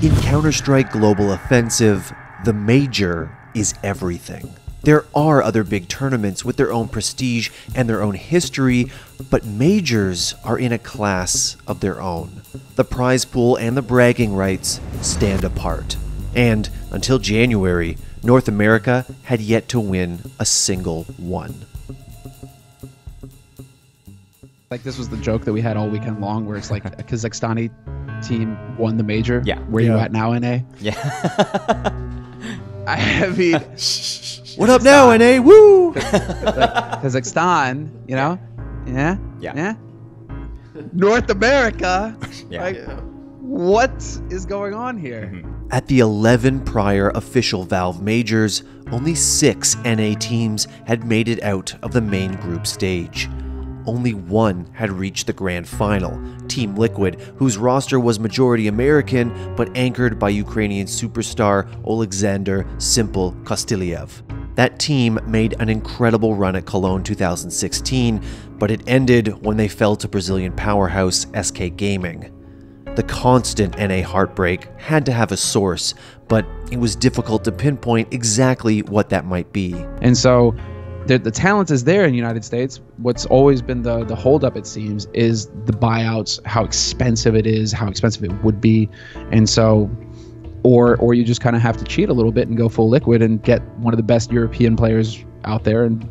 In Counter-Strike Global Offensive, the Major is everything. There are other big tournaments with their own prestige and their own history, but majors are in a class of their own. The prize pool and the bragging rights stand apart. And until January, North America had yet to win a single one. Like, this was the joke that we had all weekend long, where it's like a Kazakhstani team won the major. Yeah. Where you at now, NA? Yeah. I mean, what up now, NA? Woo! like, Kazakhstan, you know? Yeah? Yeah. North America? Yeah. Like, what is going on here? Mm-hmm. At the 11 prior official Valve majors, only 6 NA teams had made it out of the main group stage. Only one had reached the grand final, Team Liquid, whose roster was majority American but anchored by Ukrainian superstar Oleksandr "Simple" Kostiliev. That team made an incredible run at Cologne 2016, but it ended when they fell to Brazilian powerhouse SK Gaming. The constant NA heartbreak had to have a source, but it was difficult to pinpoint exactly what that might be. And so the talent is there in the United States. What's always been the holdup, it seems, is the buyouts, how expensive it is, how expensive it would be. And so, or you just kind of have to cheat a little bit and go full Liquid and get one of the best European players out there and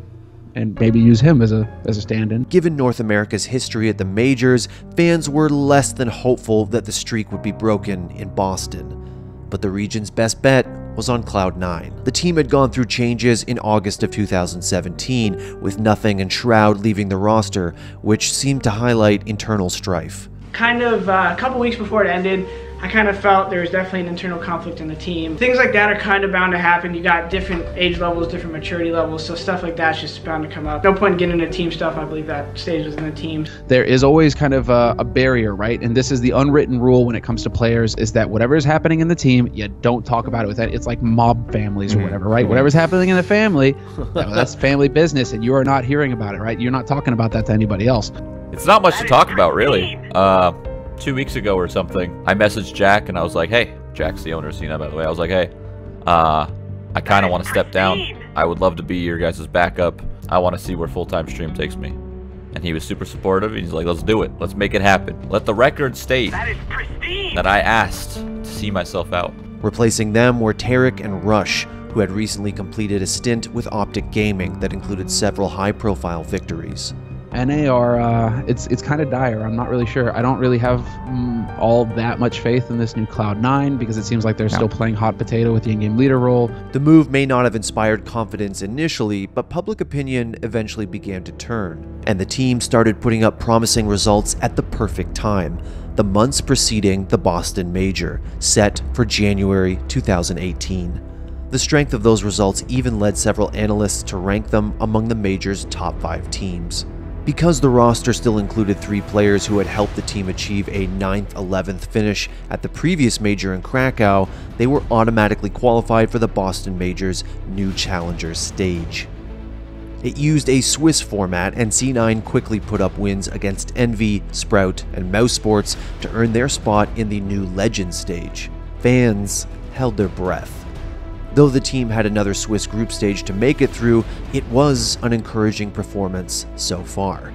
maybe use him as a stand-in. Given North America's history at the majors, fans were less than hopeful that the streak would be broken in Boston. But the region's best bet was on Cloud9. The team had gone through changes in August of 2017, with Nothing and Shroud leaving the roster, which seemed to highlight internal strife. Kind of a couple weeks before it ended, I kind of felt there was definitely an internal conflict in the team. Things like that are kind of bound to happen. You got different age levels, different maturity levels, so stuff like that's just bound to come up. No point in getting into team stuff. I believe that stays within the team. There is always kind of a barrier, right? And this is the unwritten rule when it comes to players, is that whatever is happening in the team, you don't talk about it with that. It's like mob families or whatever, right? Whatever's happening in the family, that's family business, and you are not hearing about it, right? You're not talking about that to anybody else. It's not much to talk about, really. 2 weeks ago or something, I messaged Jack and I was like, hey, Jack's the owner of CNA, by the way. I was like, hey, I kind of want to step down. I would love to be your guys' backup. I want to see where full-time stream takes me. And he was super supportive. He's like, let's do it. Let's make it happen. Let the record state that I asked to see myself out. Replacing them were Tarek and Rush, who had recently completed a stint with Optic Gaming that included several high-profile victories. NA are, it's kind of dire. I'm not really sure. I don't really have all that much faith in this new Cloud9 because it seems like they're still playing hot potato with the in-game leader role. The move may not have inspired confidence initially, but public opinion eventually began to turn, and the team started putting up promising results at the perfect time, the months preceding the Boston Major, set for January 2018. The strength of those results even led several analysts to rank them among the Major's top 5 teams. Because the roster still included 3 players who had helped the team achieve a 9th, 11th finish at the previous major in Krakow, they were automatically qualified for the Boston Major's new Challengers stage. It used a Swiss format, and C9 quickly put up wins against Envy, Sprout, and Mousesports to earn their spot in the new Legends stage. Fans held their breath. Though the team had another Swiss group stage to make it through, it was an encouraging performance so far.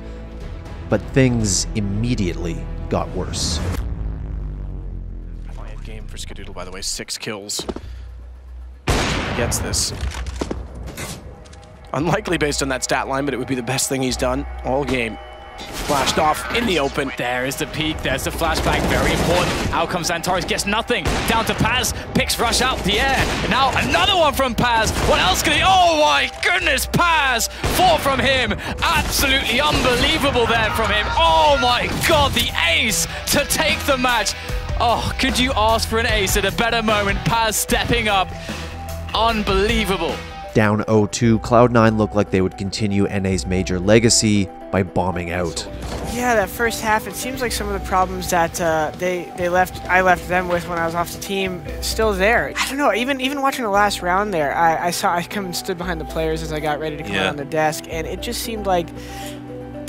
But things immediately got worse. Quiet game for Skadoodle, by the way. 6 kills. He gets this. Unlikely based on that stat line, but it would be the best thing he's done all game. Flashed off in the open. There is the peak, there's the flashback, very important. Out comes Antares, gets nothing. Down to Paz, picks Rush out the air. And now another one from Paz. What else could he? Oh my goodness, Paz! 4 from him. Absolutely unbelievable there from him. Oh my god, the ace to take the match. Oh, could you ask for an ace at a better moment? Paz stepping up. Unbelievable. Down 0-2, Cloud9 looked like they would continue NA's major legacy by bombing out. Yeah, that first half, it seems like some of the problems that I left them with when I was off the team, still there. I don't know, even watching the last round there, I come and stood behind the players as I got ready to come out on the desk, and it just seemed like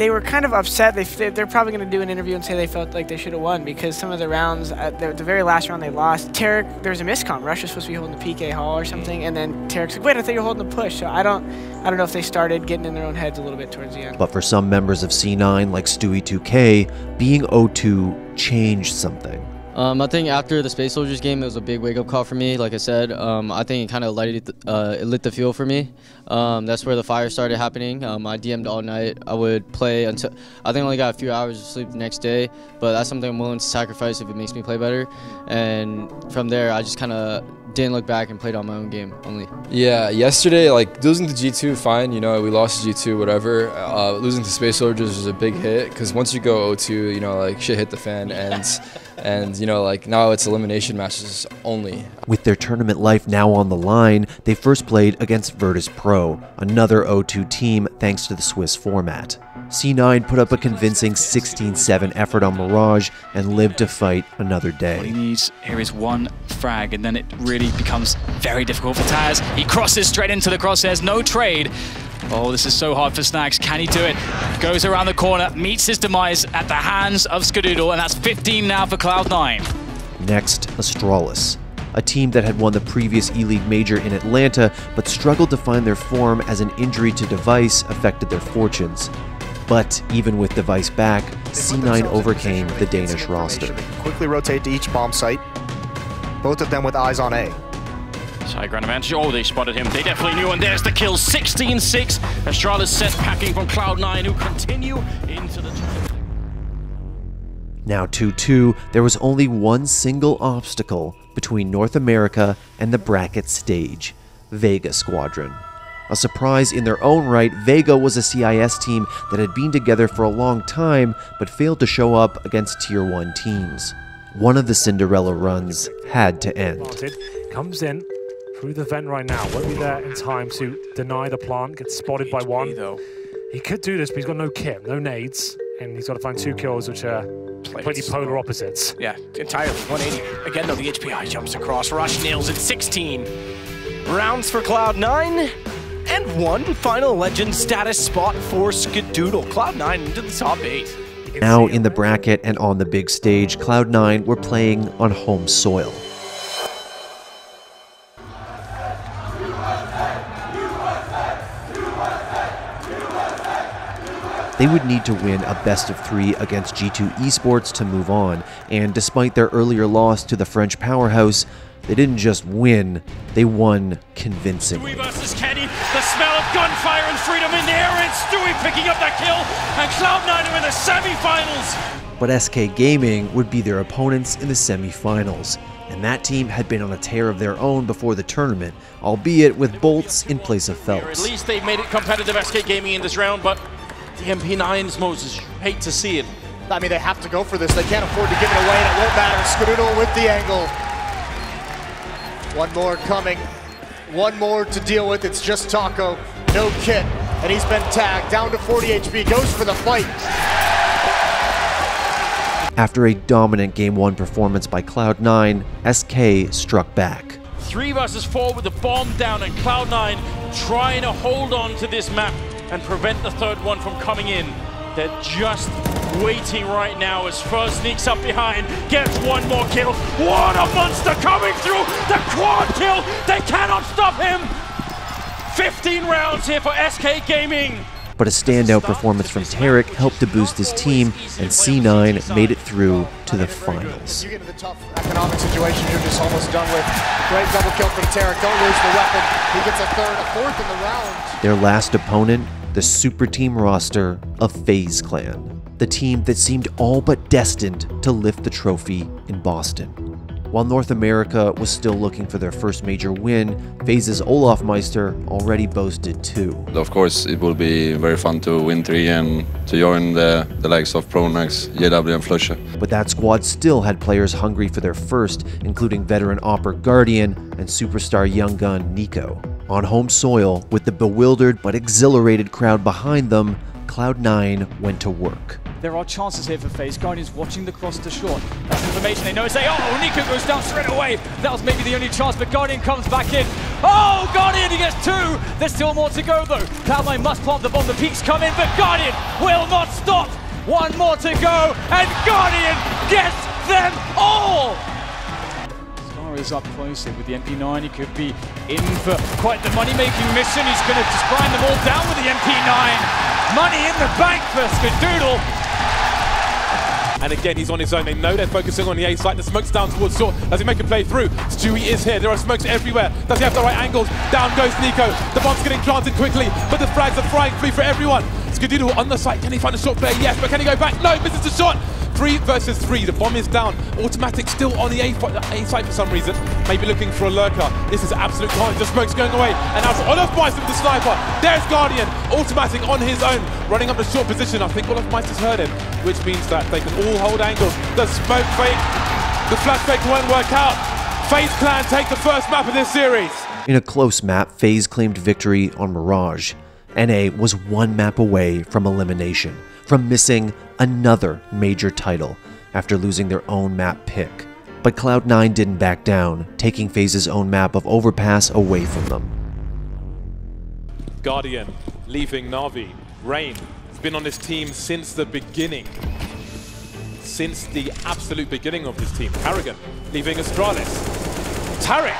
they were kind of upset. They're probably going to do an interview and say they felt like they should have won because some of the rounds, the very last round they lost, Tarek, there was a miscom. Rush was supposed to be holding the PK Hall or something, and then Tarek's like, wait, I thought you were holding the push. So I don't know if they started getting in their own heads a little bit towards the end. But for some members of C9, like Stewie2K, being 0-2 changed something. I think after the Space Soldiers game, it was a big wake-up call for me. Like I said, I think it kind of lit the fuel for me. That's where the fire started happening. I DM'd all night. I would play until I think I only got a few hours of sleep the next day, but that's something I'm willing to sacrifice if it makes me play better. And from there, I just kind of didn't look back and played on my own game only. Yeah, yesterday, like losing to G2, fine, you know, we lost to G2, whatever. Losing to Space Soldiers was a big hit because once you go 0-2, you know, like shit hit the fan, and you know, like now it's elimination matches only. With their tournament life now on the line, they first played against Virtus Pro, another 0-2 team thanks to the Swiss format. C9 put up a convincing 16-7 effort on Mirage and lived to fight another day. What he needs here is one frag, and then it really becomes very difficult for Taz. He crosses straight into the crosshairs, no trade. Oh, this is so hard for Snags. Can he do it? Goes around the corner, meets his demise at the hands of Skadoodle, and that's 15 now for Cloud9. Next, Astralis, a team that had won the previous E-League major in Atlanta, but struggled to find their form as an injury to Device affected their fortunes. But even with Device back, C9 overcame the Danish roster. Quickly rotate to each bomb site, both of them with eyes on A. High ground advantage. Oh, they spotted him. They definitely knew, and there's the kill. 16-6. Astralis set packing from Cloud9, who continue into the tournament. Now 2-2, there was only one single obstacle between North America and the bracket stage, Vega Squadron. A surprise in their own right, Vega was a CIS team that had been together for a long time, but failed to show up against Tier 1 teams. One of the Cinderella runs had to end. Comes in through the vent right now. Won't be there in time to deny the plant. Gets spotted by one. He could do this, but he's got no kit, no nades, and he's got to find 2 kills, which are pretty polar opposites. Yeah, entirely. 180. Again, though, the HPI jumps across. Rush nails it. 16 rounds for Cloud9. And one final legend status spot for Skadoodle. Cloud9 into the top 8. Now in the bracket and on the big stage, Cloud9 were playing on home soil. They would need to win a best-of-3 against G2 Esports to move on, and despite their earlier loss to the French powerhouse, they didn't just win, they won convincingly. Stewie versus Kenny, the smell of gunfire and freedom in the air, and Stewie picking up that kill, and Cloud9 are in the semi-finals. But SK Gaming would be their opponents in the semi-finals, and that team had been on a tear of their own before the tournament, albeit with Bolts in place of Phelps. At least they've made it competitive, SK Gaming, in this round, but the MP9s, Moses, hate to see it. I mean, they have to go for this. They can't afford to give it away, and it won't matter. Skadoodle with the angle. One more coming. One more to deal with. It's just Taco. No kit. And he's been tagged. Down to 40 HP. Goes for the fight. After a dominant Game 1 performance by Cloud9, SK struck back. 3 versus 4 with the bomb down, and Cloud9 trying to hold on to this map and prevent the third one from coming in. They're just waiting right now as First sneaks up behind, gets one more kill. What a monster coming through! The quad kill! They cannot stop him! 15 rounds here for SK Gaming. But a standout performance from Tarek helped to boost his team, and C9 made it through to the finals. You get into the tough economic situation you're just almost done with. Great double kill from Tarek. Don't lose the weapon. He gets a third, a fourth in the round. Their last opponent, the super team roster of FaZe Clan, the team that seemed all but destined to lift the trophy in Boston. While North America was still looking for their first major win, FaZe's Olaf Meister already boasted 2. Of course, it will be very fun to win 3 and to join the likes of Pronax, JW and Flusha. But that squad still had players hungry for their first, including veteran Opper Guardian and superstar young gun Nico. On home soil, with the bewildered but exhilarated crowd behind them, Cloud9 went to work. there are chances here for FaZe. Guardians watching the cross to short. That's information they know. Say, oh, Nico goes down straight away. That was maybe the only chance, but Guardian comes back in. Oh, Guardian, he gets 2. There's still more to go, though. Cloud9 must plant the bomb. The peaks come in, but Guardian will not stop. 1 more to go, and Guardian gets them all. Scar is up closely with the MP9. He could be in for quite the money-making mission. He's going to just grind them all down with the MP9. Money in the bank for Skadoodle. And again, he's on his own. They know they're focusing on the A site. The smoke's down towards short. Does he make a play through? Stewie is here. There are smokes everywhere. Does he have the right angles? Down goes Nico. The bomb's getting planted quickly, but the frags are flying free for everyone. Skadoodle on the site. Can he find a short player? Yes, but can he go back? No, misses the shot. 3 versus 3. The bomb is down. Automatic still on the A site for some reason. Maybe looking for a lurker. This is absolute carnage. The smoke's going away. And now Olofmeister with the sniper. There's Guardian. Automatic on his own. Running up the short position. I think Olofmeister's heard him, which means that they can all hold angles. The smoke fake. The flash fake won't work out. FaZe Clan take the first map of this series. In a close map, FaZe claimed victory on Mirage. NA was 1 map away from elimination, from missing another major title after losing their own map pick. But Cloud9 didn't back down, taking FaZe's own map of Overpass away from them. Guardian leaving Na'Vi. Rain has been on this team since the beginning. Since the absolute beginning of this team. Harrigan leaving Astralis. Tarek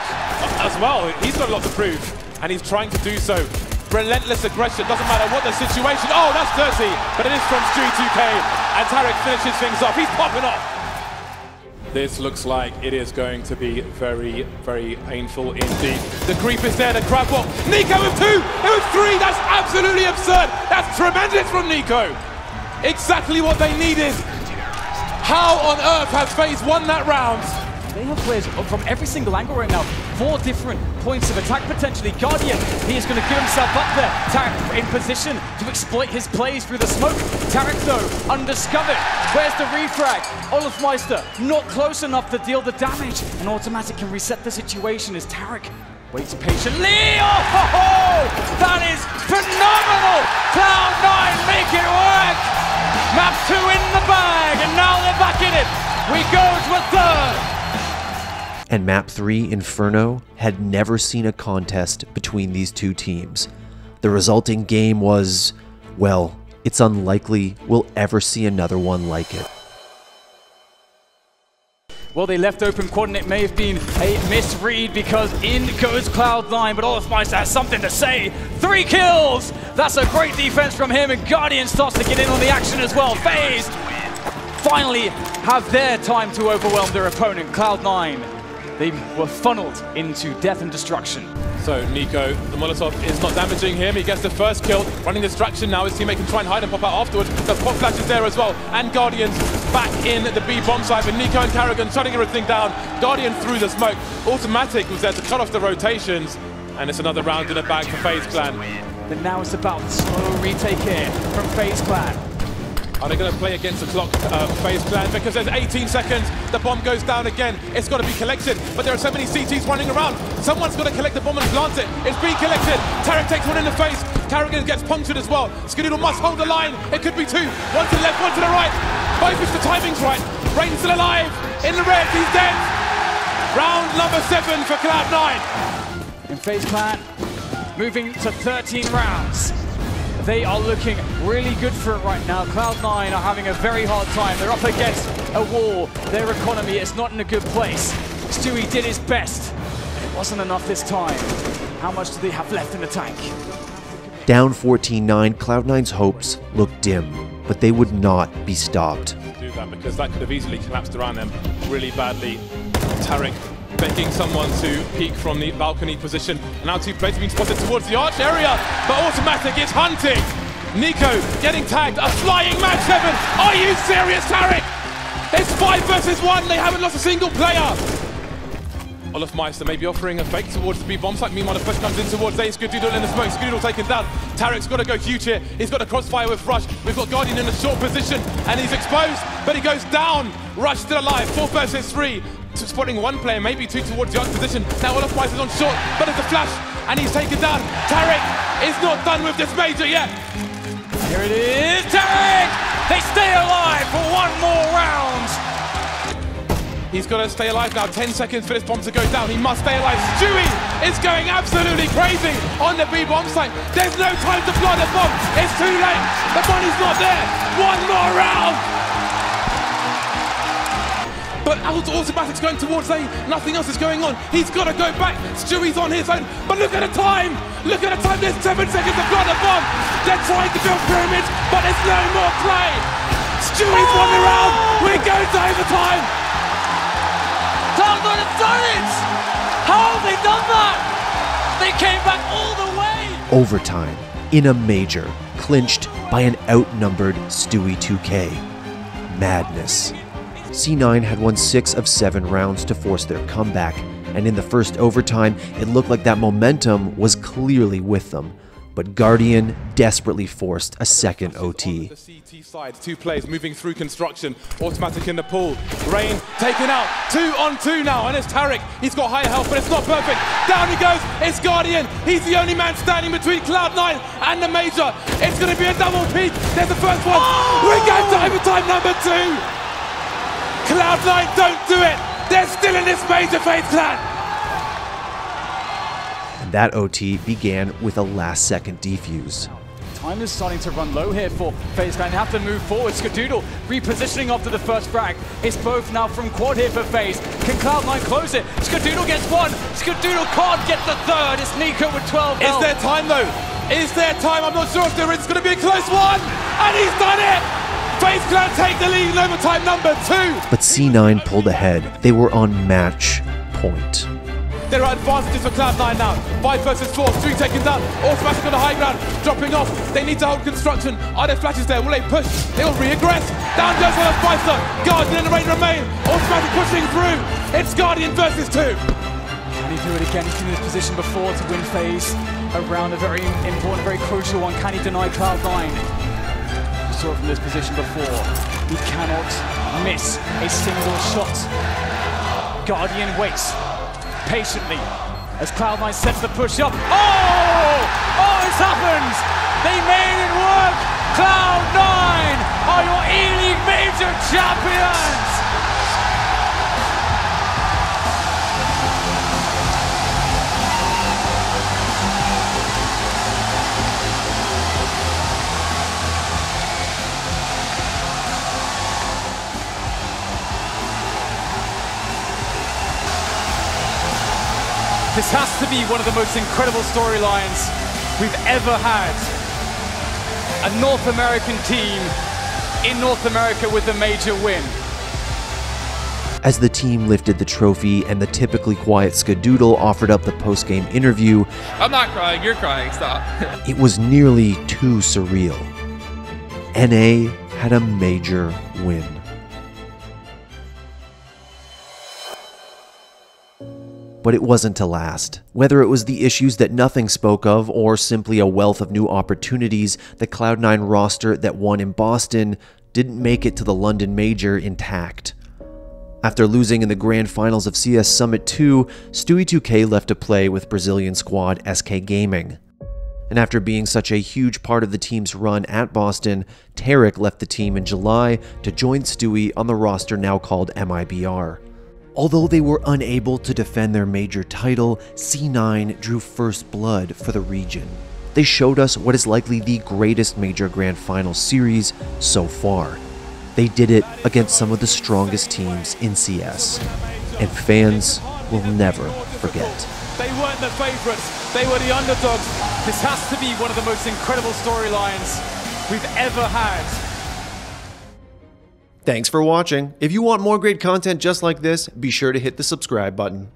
as well, he's got a lot to prove, and he's trying to do so. Relentless aggression, doesn't matter what the situation. Oh, that's dirty, but it is from Stewie2K, and Tarek finishes things off. He's popping off. This looks like it is going to be very, very painful indeed. The creep is there, the crab walk. Nico with 2, it was 3, that's absolutely absurd. That's tremendous from Nico. Exactly what they needed. How on earth has FaZe won that round? They have players from every single angle right now. 4 different points of attack potentially. Guardian, he is going to get himself up there. Tarek in position to exploit his plays through the smoke. Tarek though, undiscovered. Where's the refrag? Olofmeister not close enough to deal the damage. And Automatic can reset the situation as Tarek waits patiently. Oh, that is phenomenal! Cloud9 make it work! Map 2 in the bag, and now they're back in it. We go to a 3rd. And Map 3, Inferno, had never seen a contest between these 2 teams. The resulting game was, well, it's unlikely we'll ever see another one like it. Well, they left open quad, and it may have been a misread because in goes Cloud9, but Olofmeister has something to say. 3 kills! That's a great defense from him, and Guardian starts to get in on the action as well. FaZe finally have their time to overwhelm their opponent, Cloud9. They were funneled into death and destruction. So Nico, the Molotov is not damaging him. He gets the first kill. Running distraction now. His teammate can try and hide and pop out afterwards. The pop flash is there as well. And Guardians back in the B bomb site. But Nico and Carrigan shutting everything down. Guardian through the smoke. Automatic was there to cut off the rotations. And it's another round in the bag for FaZe Clan. But now it's about the slow retake here from FaZe Clan. Are they going to play against the clock, FaZe Clan? Because there's 18 seconds, the bomb goes down again. It's got to be collected, but there are so many CTs running around. Someone's got to collect the bomb and plant it. It's being collected. Tarek takes one in the face. Carrigan gets punctured as well. Skadoodle must hold the line. It could be 2. 1 to the left, 1 to the right. Both if the timing's right. Rain's still alive. In the red, he's dead. Round number 7 for Cloud9. And FaZe Clan moving to 13 rounds. They are looking really good for it right now. Cloud9 are having a very hard time. They're up against a wall. Their economy is not in a good place. Stewie did his best. It wasn't enough this time. How much do they have left in the tank? Down 14-9, Cloud9's hopes looked dim, but they would not be stopped. Do that because that could have easily collapsed around them really badly. Tarek begging someone to peek from the balcony position. And now 2 players have been spotted towards the arch area, but Automatic is hunting. Nico getting tagged, a flying match 7. Are you serious, Tarek? It's 5 versus 1, they haven't lost a single player. Olofmeister maybe offering a fake towards the B bomb site. Meanwhile, the push comes in towards A. Skadoodle in the smoke. Skadoodle taken down. Tarek's got to go huge here. He's got a crossfire with Rush. We've got Guardian in a short position, and he's exposed, but he goes down. Rush still alive. 4 versus 3. Spotting 1 player, maybe 2 towards the arch position. Now Olofmeister's on short, but it's a flash, and he's taken down. Tarek is not done with this major yet. Here it is, Tarek! They stay alive for one more round. He's got to stay alive now. 10 seconds for this bomb to go down. He must stay alive. Stewie is going absolutely crazy on the B bomb site. There's no time to fly the bomb. It's too late. The money's not there. One more round. But Automatic's going towards A. Nothing else is going on. He's got to go back. Stewie's on his own. But look at the time. Look at the time. There's 7 seconds to fly the bomb. They're trying to build pyramids, but there's no more play. Stewie's won the round. We're going to overtime. Cloud9 have done it! How have they done that? They came back all the way! Overtime in a major, clinched by an outnumbered Stewie 2K. Madness. C9 had won 6 of 7 rounds to force their comeback, and in the first overtime, it looked like that momentum was clearly with them. But Guardian desperately forced a second OT. The CT side, 2 players moving through construction. Automatic in the pool. Rain taken out. 2 on 2 now, and it's Tarek. He's got higher health, but it's not perfect. Down he goes. It's Guardian. He's the only man standing between Cloud9 and the Major. It's going to be a double peak. There's the first one. We're going to overtime number 2. Cloud9 don't do it. They're still in this Major FaZe clan. That OT began with a last-second defuse. Time is starting to run low here for FaZe Clan. They have to move forward. Skadoodle repositioning after the first frag. It's both now from quad here for FaZe. Can Cloud9 close it? Skadoodle gets 1. Skadoodle can't get the 3rd. It's Nico with 12 health. Is there time though? Is there time? I'm not sure if there is. It's going to be a close one. And he's done it! FaZe Clan take the lead in overtime number 2. But C9 pulled ahead. They were on match point. There are advantages for Cloud9 now. 5 versus 4, 3 taken down. Automatic on the high ground, dropping off. They need to hold construction. Are there flashes there? Will they push? They will re-aggress. Down goes one of Spicer. Guardian and the Rain remain. Automatic pushing through. It's Guardian versus 2. Can he do it again? He's been in this position before to win FaZe around a very important, very crucial one. Can he deny Cloud9? We saw it from this position before. He cannot miss a single shot. Guardian waits patiently as Cloud9 sets the push up. Oh, it's happened! They made it work! Cloud9 are your E-League Major champions! This has to be one of the most incredible storylines we've ever had. A North American team in North America with a major win. As the team lifted the trophy and the typically quiet Skadoodle offered up the post-game interview, I'm not crying, you're crying, stop. It was nearly too surreal. NA had a major win. But it wasn't to last. Whether it was the issues that nothing spoke of or simply a wealth of new opportunities, the Cloud9 roster that won in Boston didn't make it to the London Major intact. After losing in the grand finals of CS Summit 2, Stewie 2K left to play with Brazilian squad SK Gaming. And after being such a huge part of the team's run at Boston, Tarek left the team in July to join Stewie on the roster now called MIBR. Although they were unable to defend their major title, C9 drew first blood for the region. They showed us what is likely the greatest major grand final series so far. They did it against some of the strongest teams in CS, and fans will never forget. They weren't the favorites, they were the underdogs. This has to be one of the most incredible storylines we've ever had. Thanks for watching. If you want more great content just like this, be sure to hit the subscribe button.